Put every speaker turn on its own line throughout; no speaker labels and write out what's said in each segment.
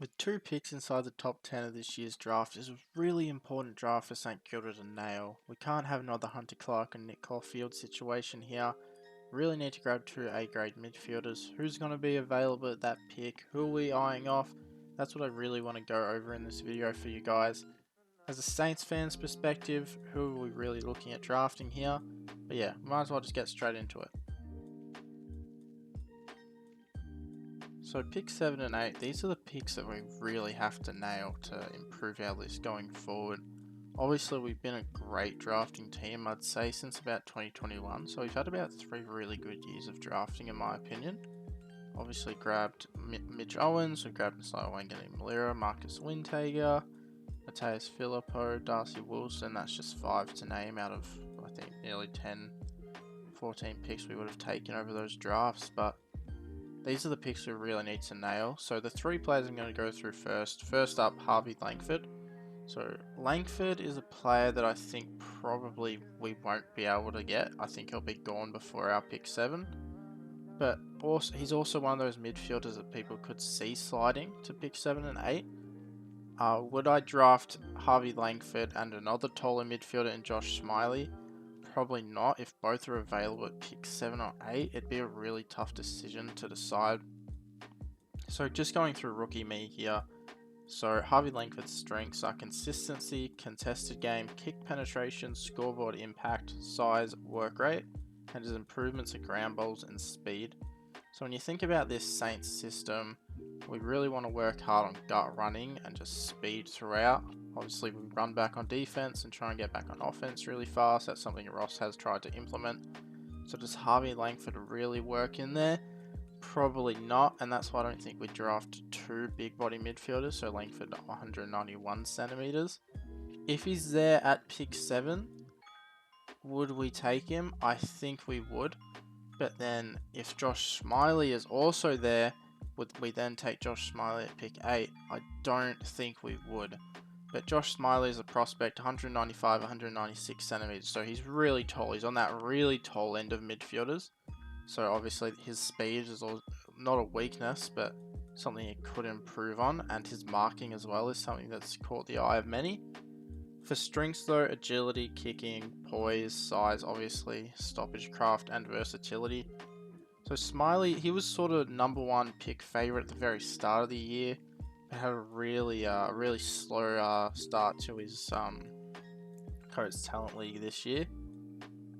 With two picks inside the top 10 of this year's draft, it's a really important draft for St Kilda to nail. We can't have another Hunter Clark and Nick Caulfield situation here. Really need to grab two A-grade midfielders. Who's going to be available at that pick? Who are we eyeing off? That's what I really want to go over in this video for you guys. As a Saints fan's perspective, who are we really looking at drafting here? But yeah, might as well just get straight into it. So pick 7 and 8, these are the picks that we really have to nail to improve our list going forward. Obviously we've been a great drafting team, I'd say, since about 2021, so we've had about 3 really good years of drafting in my opinion. Obviously grabbed Mitch Owens, we grabbed Nasiah Wanganeen-Malira, Marcus Wintager, Mateus Filippo, Darcy Wilson. That's just 5 to name out of I think nearly 10, 14 picks we would have taken over those drafts, but these are the picks we really need to nail. So the 3 players I'm going to go through first. First up, Harvey Langford. So Langford is a player that I think probably we won't be able to get. I think he'll be gone before our pick 7. But also, he's also one of those midfielders that people could see sliding to pick 7 and 8. Would I draft Harvey Langford and another taller midfielder in Josh Smiley? Probably not. If both are available at pick 7 or 8, it'd be a really tough decision to decide. So just going through rookie me here. So Harvey Langford's strengths are consistency, contested game, kick penetration, scoreboard impact, size, work rate, and his improvements are ground balls and speed. So when you think about this Saints system, we really want to work hard on gut running and just speed throughout. Obviously we run back on defense and try and get back on offense really fast. That's something Ross has tried to implement. So does Harvey Langford really work in there? Probably not, and that's why I don't think we draft 2 big body midfielders. So Langford 191 centimeters. If he's there at pick 7, would we take him? I think we would. But then if Josh Smiley is also there, would we then take Josh Smiley at pick 8? I don't think we would. But Josh Smiley is a prospect, 195, 196 centimeters. So he's really tall. He's on that really tall end of midfielders. So obviously his speed is not a weakness, but something he could improve on. And his marking as well is something that's caught the eye of many. For strengths though, agility, kicking, poise, size, obviously, stoppage craft, and versatility. So Smiley, he was sort of #1 pick favourite at the very start of the year, but had a really slow start to his Coates Talent League this year,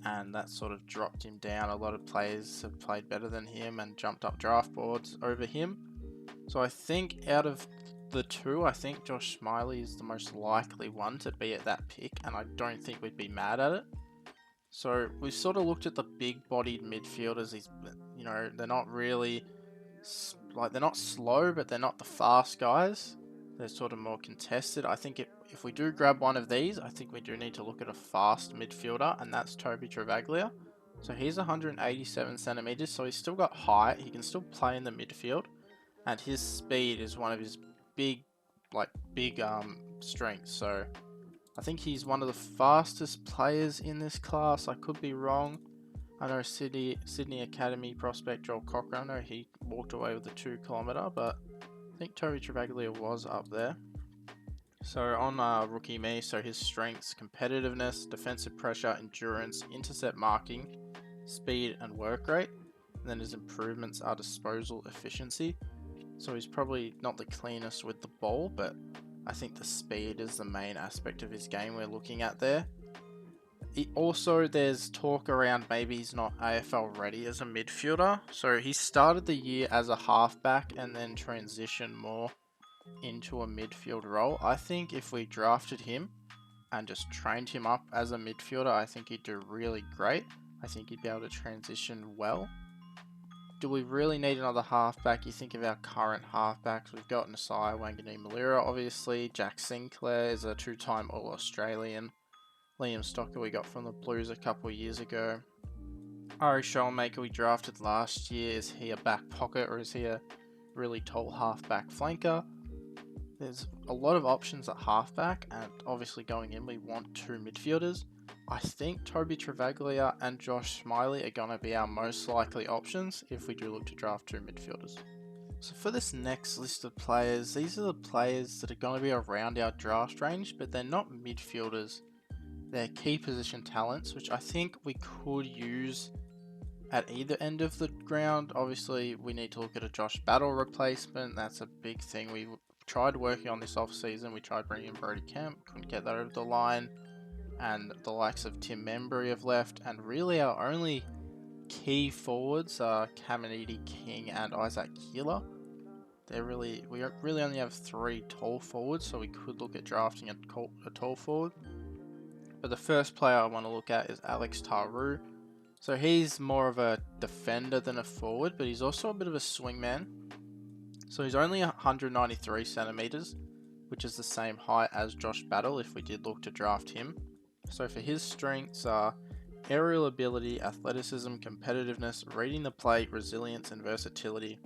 and that sort of dropped him down. A lot of players have played better than him and jumped up draft boards over him. So I think out of the 2, I think Josh Smiley is the most likely one to be at that pick, and I don't think we'd be mad at it. So we've sort of looked at the big-bodied midfielders. They're not really they're not slow, but they're not the fast guys. They're sort of more contested. I think if we do grab one of these, I think we do need to look at a fast midfielder, and that's Toby Travaglia. So he's 187 centimeters, so he's still got height. He can still play in the midfield, and his speed is one of his big strengths. So I think he's one of the fastest players in this class. I could be wrong. I know Sydney Academy prospect Joel Cochran, I know he walked away with the 2 kilometre, but I think Toby Travaglia was up there. So on rookie me, so his strengths: competitiveness, defensive pressure, endurance, intercept marking, speed, and work rate. And then his improvements are disposal efficiency. So he's probably not the cleanest with the ball, but I think the speed is the main aspect of his game we're looking at there. Also, there's talk around maybe he's not AFL ready as a midfielder. So he started the year as a halfback and then transitioned more into a midfield role. I think if we drafted him and just trained him up as a midfielder, I think he'd do really great. I think he'd be able to transition well. Do we really need another halfback? You think of our current halfbacks. We've got Nasiah Wanganeen-Malira, obviously. Jack Sinclair is a 2-time All-Australian. Liam Stocker we got from the Blues a couple of years ago. Ari Schoenmaker we drafted last year. Is he a back pocket or is he a really tall halfback flanker? There's a lot of options at halfback, and obviously going in we want 2 midfielders. I think Toby Travaglia and Josh Smiley are going to be our most likely options if we do look to draft 2 midfielders. So for this next list of players, these are the players that are going to be around our draft range, but they're not midfielders. They're key position talents, which I think we could use at either end of the ground. Obviously, we need to look at a Josh Battle replacement. That's a big thing. We tried working on this off season. We tried bringing in Brody Kemp, couldn't get that over the line. And the likes of Tim Membry have left. And really our only key forwards are Caminiti, King, and Isaac Keeler. We really only have 3 tall forwards, so we could look at drafting a tall forward. But the first player I want to look at is Alex Taru. So he's more of a defender than a forward, but he's also a bit of a swingman. So he's only 193 centimeters, which is the same height as Josh Battle if we did look to draft him. So for his strengths are aerial ability, athleticism, competitiveness, reading the play, resilience, and versatility.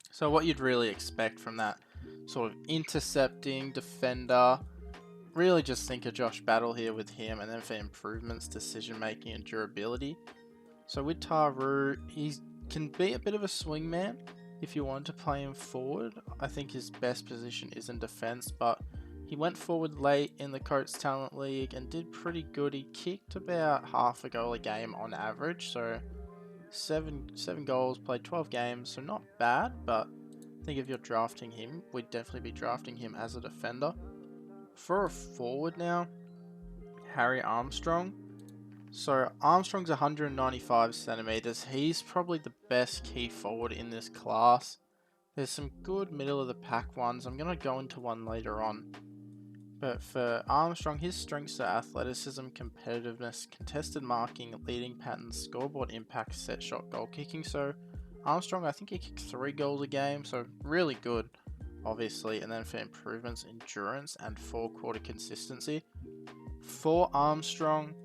So what you'd really expect from that sort of intercepting defender, really just think of Josh Battle here with him, and then for improvements, decision making, and durability. So with Taru, he can be a bit of a swingman if you want to play him forward. I think his best position is in defense, but he went forward late in the Coates Talent League and did pretty good. He kicked about half a goal a game on average, so seven goals, played 12 games, so not bad, but I think if you're drafting him, we'd definitely be drafting him as a defender. For a forward now, Harry Armstrong. So Armstrong's 195 centimeters. He's probably the best key forward in this class. There's some good middle of the pack ones. I'm going to go into one later on. But for Armstrong, his strengths are athleticism, competitiveness, contested marking, leading patterns, scoreboard impact, set shot, goal kicking. So Armstrong, I think he kicked 3 goals a game, so really good, obviously. And then for improvements, endurance and 4-quarter consistency. For Armstrong,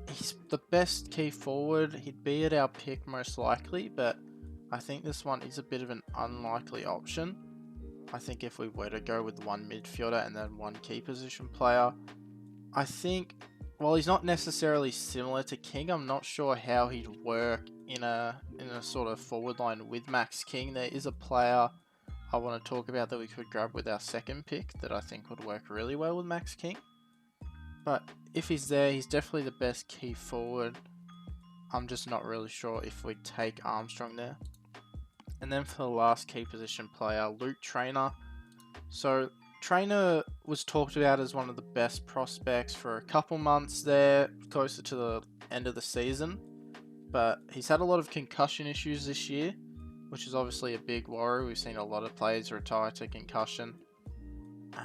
he's the best key forward. He'd be at our pick most likely, but I think this one is a bit of an unlikely option. I think if we were to go with 1 midfielder and then 1 key position player, I think, while he's not necessarily similar to King, I'm not sure how he'd work in a sort of forward line with Max King. There is a player I want to talk about that we could grab with our second pick that I think would work really well with Max King. But if he's there, he's definitely the best key forward. I'm just not really sure if we'd take Armstrong there. And then for the last key position player, Luke Trainer. So Trainer was talked about as one of the best prospects for a couple months there, closer to the end of the season. But he's had a lot of concussion issues this year, which is obviously a big worry. We've seen a lot of players retire to concussion.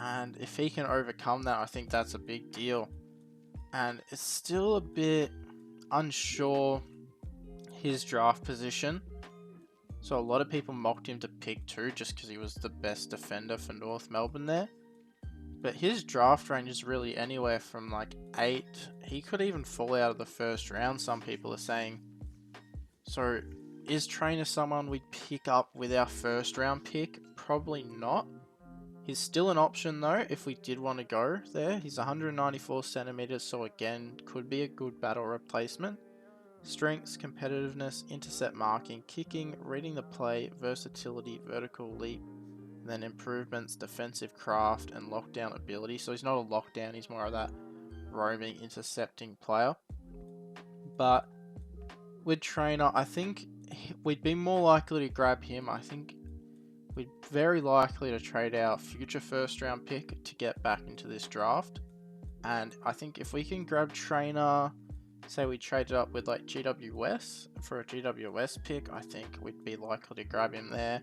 And if he can overcome that, I think that's a big deal. And it's still a bit unsure his draft position. So a lot of people mocked him to pick 2 just because he was the best defender for North Melbourne there. But his draft range is really anywhere from like 8. He could even fall out of the first round, some people are saying. So is Trainer someone we'd pick up with our first round pick? Probably not. He's still an option though if we did want to go there. He's 194 centimeters, so again, could be a good battle replacement. Strengths, competitiveness, intercept marking, kicking, reading the play, versatility, vertical leap, and then improvements, defensive craft, and lockdown ability. So he's not a lockdown, he's more of that roaming, intercepting player. But with Trainer, I think we'd be more likely to grab him. I think we'd very likely to trade our future first round pick to get back into this draft. And I think if we can grab Trainer, say we traded up with like GWS for a GWS pick, I think we'd be likely to grab him there.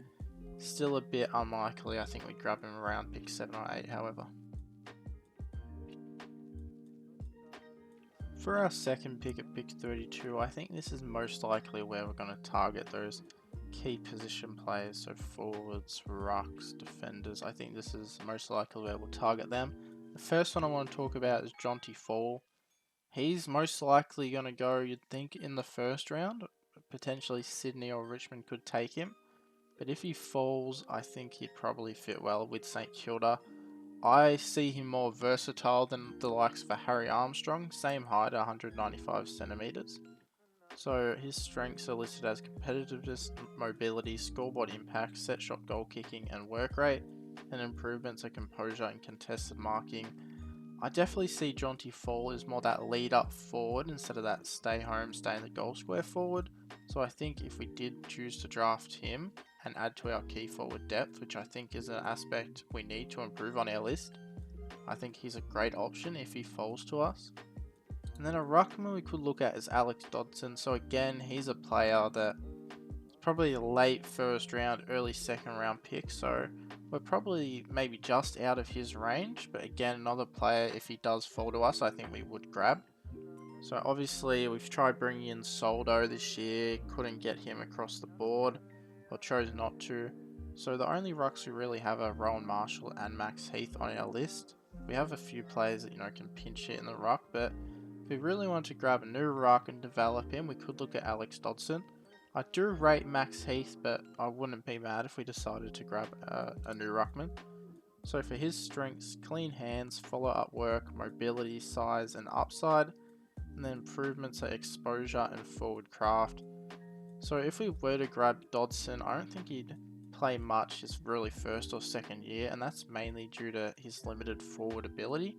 Still a bit unlikely. I think we'd grab him around pick 7 or 8, however. For our second pick at pick 32, I think this is most likely where we're going to target those key position players, so forwards, rucks, defenders. I think this is most likely where we'll target them. The first one I want to talk about is Jonty Fall. He's most likely going to go, you'd think, in the first round. Potentially Sydney or Richmond could take him. But if he falls, I think he'd probably fit well with St Kilda. I see him more versatile than the likes of a Harry Armstrong. Same height, 195 centimeters. So his strengths are listed as competitiveness, mobility, scoreboard impact, set shot goal kicking, and work rate, and improvements are composure and contested marking. I definitely see Jonty Fall as more that lead up forward instead of that stay home, stay in the goal square forward. So I think if we did choose to draft him and add to our key forward depth, which I think is an aspect we need to improve on our list, I think he's a great option if he falls to us. And then a ruckman we could look at is Alex Dodson. So again, he's a player that probably a late first round, early second round pick. So we're probably maybe just out of his range. But again, another player, if he does fall to us, I think we would grab. So obviously we've tried bringing in Soldo this year, couldn't get him across the board, or chose not to. So the only rucks we really have are Rowan Marshall and Max Heath on our list. We have a few players that can pinch hit in the ruck, but if we really want to grab a new ruck and develop him, we could look at Alex Dodson. I do rate Max Heath, but I wouldn't be mad if we decided to grab a new ruckman. So for his strengths, clean hands, follow-up work, mobility, size, and upside. And then improvements are exposure and forward craft. So if we were to grab Dodson, I don't think he'd play much his really first or second year, and that's mainly due to his limited forward ability.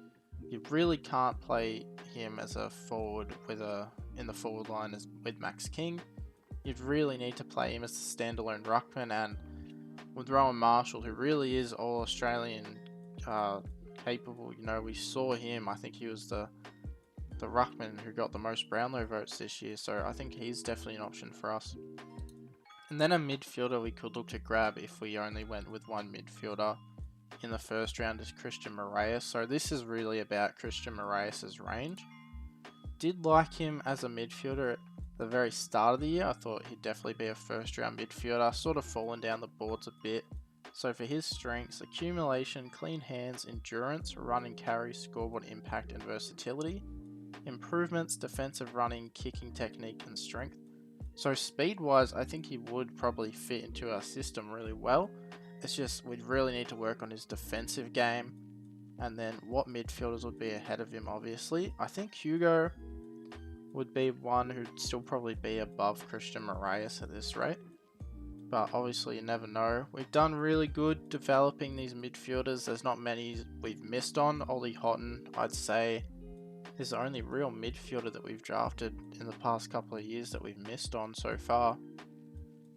You really can't play him as a forward in the forward line with Max King. You'd really need to play him as a standalone ruckman, and with Rowan Marshall, who really is all Australian capable. We saw him. I think he was the ruckman who got the most Brownlow votes this year, so I think he's definitely an option for us. And then a midfielder we could look to grab if we only went with one midfielder in the first round is Christian Moraes. So this is really about Christian Moraes' range. Did like him as a midfielder at the very start of the year. I thought he'd definitely be a first round midfielder, sort of fallen down the boards a bit. So for his strengths, accumulation, clean hands, endurance, run and carry, scoreboard impact and versatility. Improvements, defensive running, kicking technique and strength. So speed wise, I think he would probably fit into our system really well. It's just we'd really need to work on his defensive game, and then what midfielders would be ahead of him. Obviously I think Hugo would be one who'd still probably be above Christian Moraes at this rate, but obviously you never know. We've done really good developing these midfielders. There's not many we've missed on. Ollie Houghton, I'd say, is the only real midfielder that we've drafted in the past couple of years that we've missed on so far.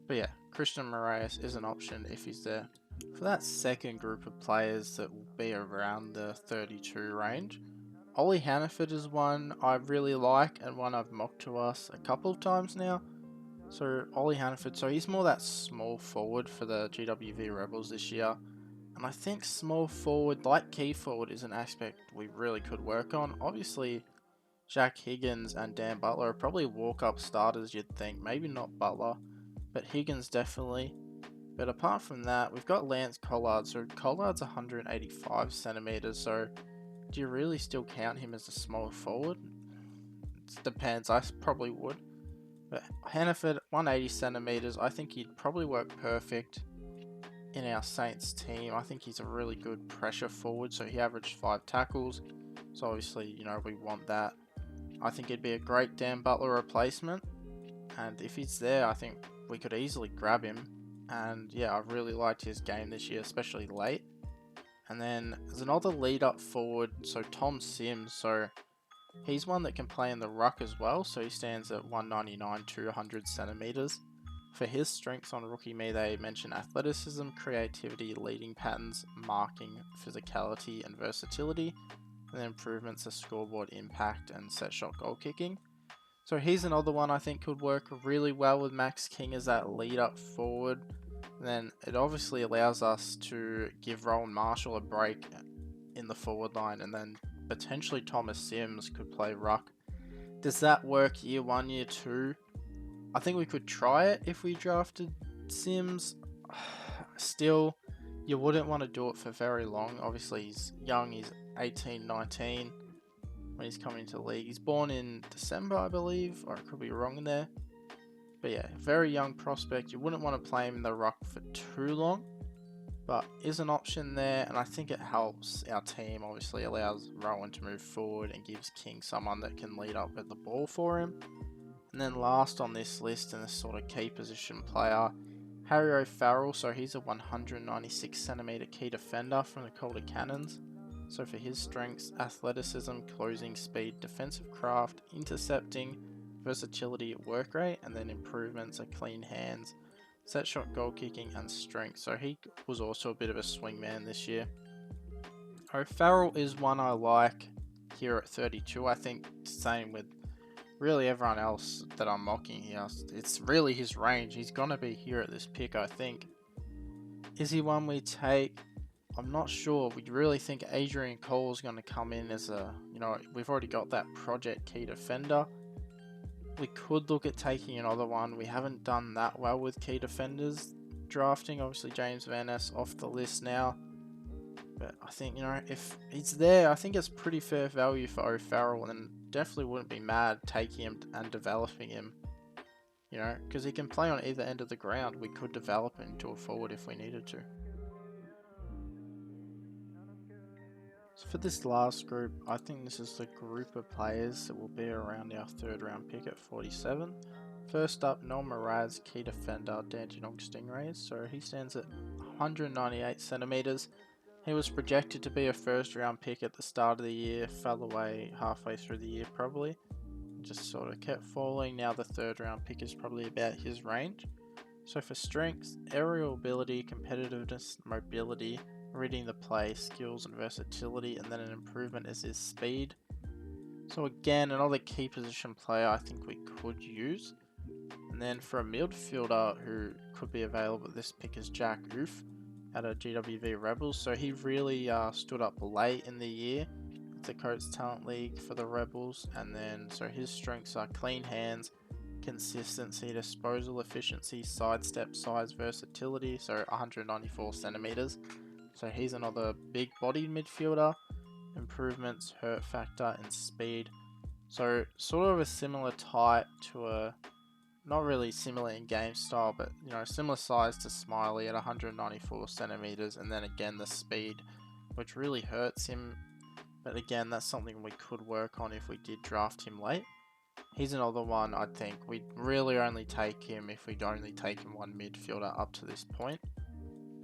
But yeah, Christian Moraes is an option if he's there. For that second group of players that will be around the 32 range, Ollie Hannaford is one I really like and one I've mocked to us a couple of times now. So Ollie Hannaford, so he's more that small forward for the GWV Rebels this year. And I think small forward, like key forward, is an aspect we really could work on. Obviously, Jack Higgins and Dan Butler are probably walk-up starters, you'd think. Maybe not Butler, but Higgins definitely. But apart from that, we've got Lance Collard. So Collard's 185 centimeters. So do you really still count him as a small forward? It depends. I probably would. But Hannaford, 180 centimeters. I think he'd probably work perfect in our Saints team. I think he's a really good pressure forward. So he averaged 5 tackles. So obviously, we want that. I think he'd be a great Dan Butler replacement. And if he's there, I think we could easily grab him. And yeah, I really liked his game this year, especially late. And then there's another lead up forward, so Tom Sims. So he's one that can play in the ruck as well. So he stands at 199 to 200 centimeters. For his strengths on Rookie Me, they mention athleticism, creativity, leading patterns, marking, physicality, and versatility. And then improvements are scoreboard impact and set shot goal kicking. So he's another one I think could work really well with Max King as that lead up forward. And then it obviously allows us to give Rowan Marshall a break in the forward line, and then potentially Thomas Sims could play ruck. Does that work year 1, year 2? I think we could try it if we drafted Sims. Still, you wouldn't want to do it for very long. Obviously he's young, he's 18, 19 when he's coming into the league. He's born in December, I believe, or I could be wrong in there. But yeah, very young prospect. You wouldn't want to play him in the ruck for too long, but is an option there, and I think it helps our team. Obviously allows Rowan to move forward and gives King someone that can lead up with the ball for him. And then last on this list, and this sort of key position player, Harry O'Farrell. So he's a 196cm key defender from the Calder Cannons. So for his strengths, athleticism, closing speed, defensive craft, intercepting, versatility, work rate, and then improvements are clean hands, set shot, goal kicking, and strength. So he was also a bit of a swingman this year. O'Farrell is one I like here at 32. I think same with really everyone else that I'm mocking here. It's really his range. He's going to be here at this pick, I think. Is he one we take? I'm not sure. We really think Adrian Cole is going to come in as a, we've already got that project key defender. We could look at taking another one. We haven't done that well with key defenders drafting. Obviously, James Van Ness off the list now. But I think, if he's there, I think it's pretty fair value for O'Farrell, and definitely wouldn't be mad taking him and developing him. Because he can play on either end of the ground. We could develop him into a forward if we needed to. So for this last group, I think this is the group of players that will be around our third round pick at 47. First up, Noel Mraz, key defender, Dandenong Stingrays. So he stands at 198 centimeters. He was projected to be a first round pick at the start of the year, fell away halfway through the year probably. Just sort of kept falling. Now the third round pick is probably about his range. So for strengths, aerial ability, competitiveness, mobility, reading the play, skills and versatility, and then an improvement is his speed. So again, another key position player I think we could use. And then for a midfielder who could be available at this pick is Jack Oof at a GWV Rebels. So he really stood up late in the year with the Coates Talent League for the Rebels. And then so his strengths are clean hands, consistency, disposal efficiency, sidestep, size, versatility. So 194 centimeters. So he's another big-bodied midfielder. Improvements, hurt factor, and speed. So sort of a similar type to a, not really similar in game style, but similar size to Smiley at 194 centimeters. And then again the speed, which really hurts him. But again, that's something we could work on if we did draft him late. He's another one I think we'd really only take him if we'd only taken one midfielder up to this point.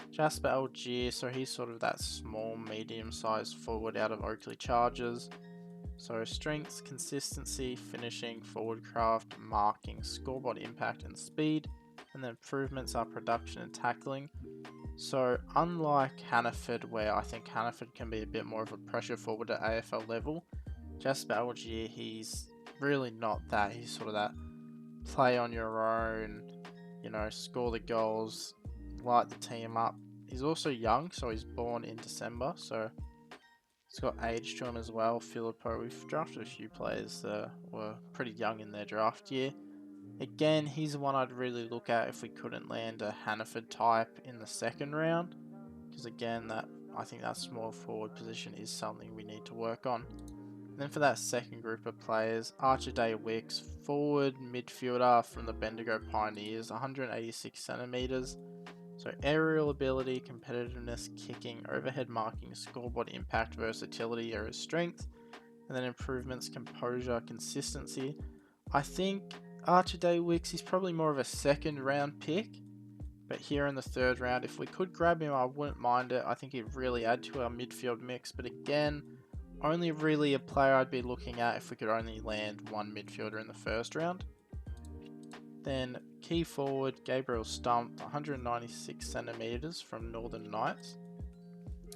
Jasper Algier, so he's sort of that small, medium-sized forward out of Oakley Chargers. So strengths, consistency, finishing, forward craft, marking, scoreboard impact and speed. And the improvements are production and tackling. So unlike Hannaford, where I think Hannaford can be a bit more of a pressure forward at AFL level, Jasper Algier, he's really not that. He's sort of that play on your own, score the goals, light the team up. He's also young, so he's born in December, so he's got age to him as well. Filippo, we've drafted a few players that were pretty young in their draft year. Again, he's one I'd really look at if we couldn't land a Hannaford type in the second round, because again, I think that small forward position is something we need to work on. And then for that second group of players, Archer Day Wicks, forward midfielder from the Bendigo Pioneers, 186 centimeters. So aerial ability, competitiveness, kicking, overhead marking, scoreboard impact, versatility are his strengths. And then improvements, composure, consistency. I think Archer Day Wicks is probably more of a second round pick. But here in the third round, if we could grab him, I wouldn't mind it. I think he'd really add to our midfield mix. But again, only really a player I'd be looking at if we could only land one midfielder in the first round. Then key forward, Gabriel Stump, 196 centimeters from Northern Knights.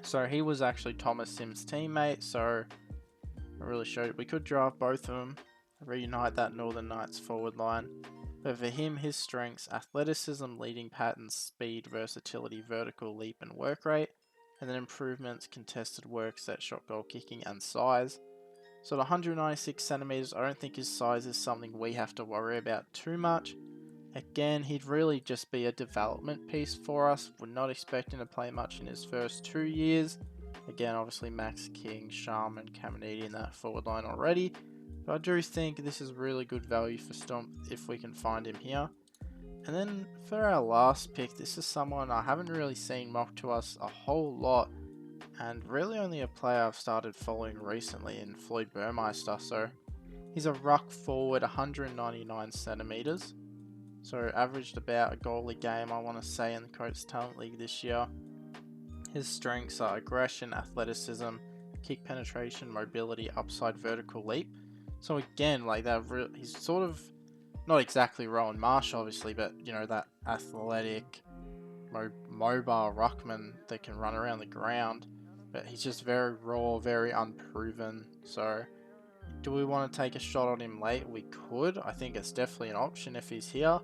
So he was actually Thomas Sims' teammate, so I really showed it. We could draft both of them, reunite that Northern Knights forward line. But for him, his strengths, athleticism, leading patterns, speed, versatility, vertical leap and work rate. And then improvements, contested work, set shot, goal kicking and size. So at 196 centimeters, I don't think his size is something we have to worry about too much. Again, he'd really just be a development piece for us. We're not expecting to play much in his first 2 years. Again, obviously Max King, Sharman, Caminiti in that forward line already. But I do think this is really good value for Stump if we can find him here. And then for our last pick, this is someone I haven't really seen mocked to us a whole lot. And really only a player I've started following recently in Floyd Burmeister. So He's a ruck forward, 199 centimeters. So averaged about a goal a game, I want to say, in the Coates Talent League this year. His strengths are aggression, athleticism, kick penetration, mobility, upside vertical leap. So again, like that, he's sort of not exactly Rowan Marsh, obviously, but you know, that athletic, mobile ruckman that can run around the ground. But he's just very raw, very unproven. So, do we want to take a shot on him late? We could. I think it's definitely an option if he's here.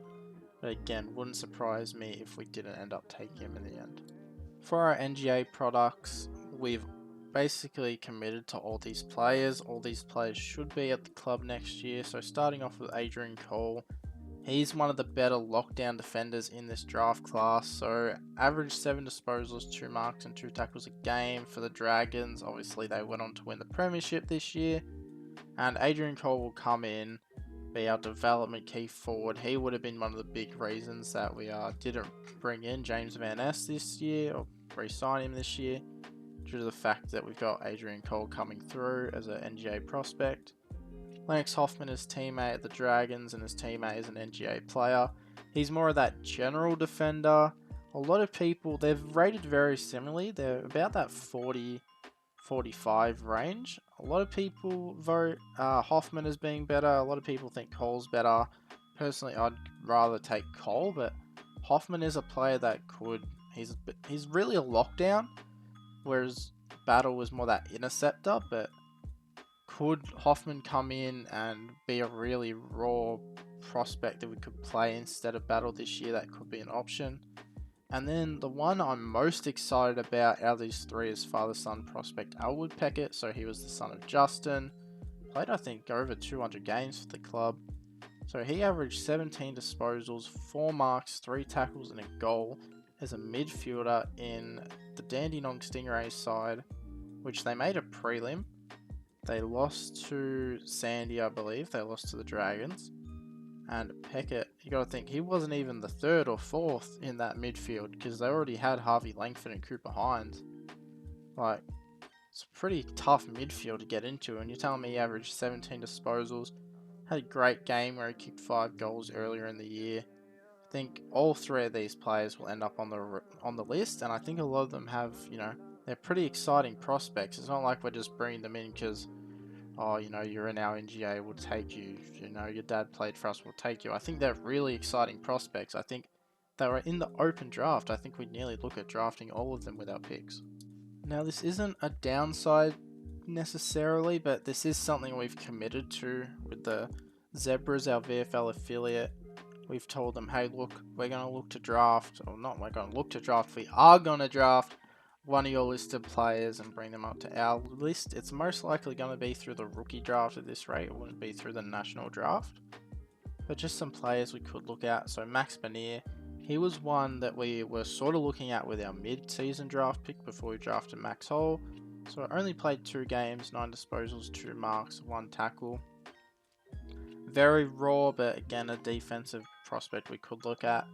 But again, wouldn't surprise me if we didn't end up taking him in the end. For our NGA products, we've basically committed to all these players. All these players should be at the club next year. So starting off with Adrian Cole, he's one of the better lockdown defenders in this draft class. So average 7 disposals, 2 marks and 2 tackles a game for the Dragons. Obviously they went on to win the premiership this year. And Adrian Cole will come in, be our development key forward. He would have been one of the big reasons that we didn't bring in James Van Ness this year, or re-sign him this year, due to the fact that we've got Adrian Cole coming through as an NGA prospect. Lennox Hoffman is teammate at the Dragons and his teammate is an NGA player. He's more of that general defender. A lot of people, they've rated very similarly. They're about that 40-45 range. A lot of people vote Hoffman as being better. A lot of people think Cole's better. Personally, I'd rather take Cole, but Hoffman is a player that could... He's really a lockdown, whereas Battle was more that interceptor, but could Hoffman come in and be a really raw prospect that we could play instead of Battle this year? That could be an option. And then the one I'm most excited about out of these three is father-son prospect Elwood Peckett. So he was the son of Justin. Played, I think, over 200 games for the club. So he averaged 17 disposals, 4 marks, 3 tackles and a goal as a midfielder in the Dandenong Stingrays side, which they made a prelim. They lost to Sandy, I believe. They lost to the Dragons. And Peckett, you got to think, he wasn't even the 3rd or 4th in that midfield because they already had Harvey Langford and Cooper Hines. Like, it's a pretty tough midfield to get into, and you're telling me he averaged 17 disposals, had a great game where he kicked 5 goals earlier in the year. I think all 3 of these players will end up on the list, and I think a lot of them have, you know, they're pretty exciting prospects. It's not like we're just bringing them in because, oh, you know, you're in our NGA, we'll take you. You know, your dad played for us, we'll take you. I think they're really exciting prospects. I think they were in the open draft. I think we'd nearly look at drafting all of them with our picks. Now, this isn't a downside necessarily, but this is something we've committed to with the Zebras, our VFL affiliate. We've told them, hey, look, we're going to look to draft, or not we're going to look to draft, we are going to draft one of your listed players and bring them up to our list. It's most likely going to be through the rookie draft at this rate. It wouldn't be through the national draft. But just some players we could look at. So Max Benier, he was one that we were sort of looking at with our mid-season draft pick before we drafted Max Hall. So only played 2 games, 9 disposals, 2 marks, 1 tackle. Very raw, but again, a defensive prospect we could look at.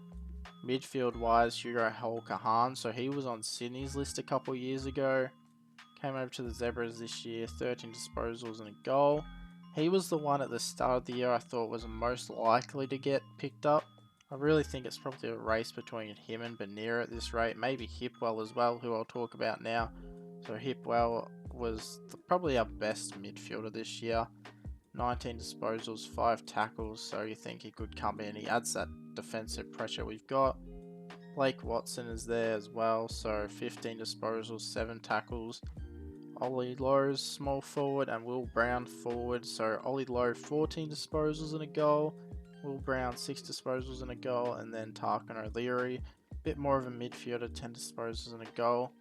Midfield wise, Hugo Kahan, so he was on Sydney's list a couple years ago. Came over to the Zebras this year, 13 disposals and a goal. He was the one at the start of the year I thought was most likely to get picked up. I really think it's probably a race between him and Benier at this rate. Maybe Hipwell as well, who I'll talk about now. So Hipwell was probably our best midfielder this year. 19 disposals, 5 tackles, so you think he could come in. He adds that defensive pressure we've got. Blake Watson is there as well, so 15 disposals, 7 tackles. Ollie Lowe's small forward and Will Brown forward. So Ollie Lowe 14 disposals and a goal. Will Brown 6 disposals and a goal. And then Tarkin O'Leary, a bit more of a midfielder, 10 disposals and a goal.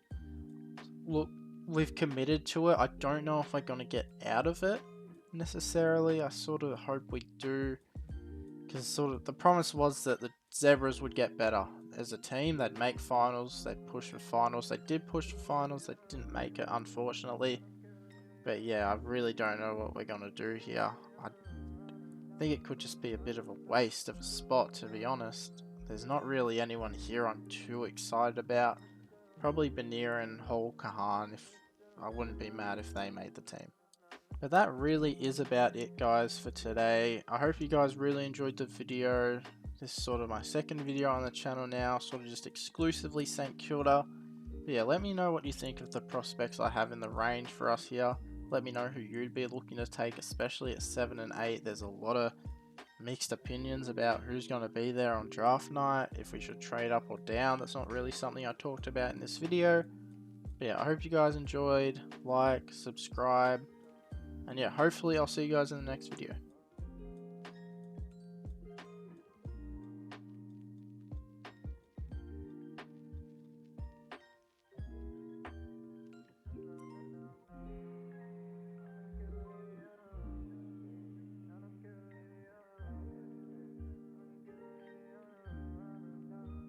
Look, we've committed to it. I don't know if we're going to get out of it necessarily. I sort of hope we do, because sort of the promise was that the Zebras would get better as a team. They'd make finals, they'd push for finals. They did push for finals, they didn't make it, unfortunately. But yeah, I really don't know what we're going to do here. I think it could just be a bit of a waste of a spot, to be honest. There's not really anyone here I'm too excited about. Probably Benier and Hall Kahan. I wouldn't be mad if they made the team. But that really is about it, guys, for today. I hope you guys really enjoyed the video. This is sort of my second video on the channel now, sort of just exclusively St Kilda. But yeah, let me know what you think of the prospects I have in the range for us here. Let me know who you'd be looking to take, especially at 7 and 8. There's a lot of mixed opinions about who's going to be there on draft night, if we should trade up or down. That's not really something I talked about in this video. But yeah, I hope you guys enjoyed. Like, subscribe, and yeah, hopefully I'll see you guys in the next video.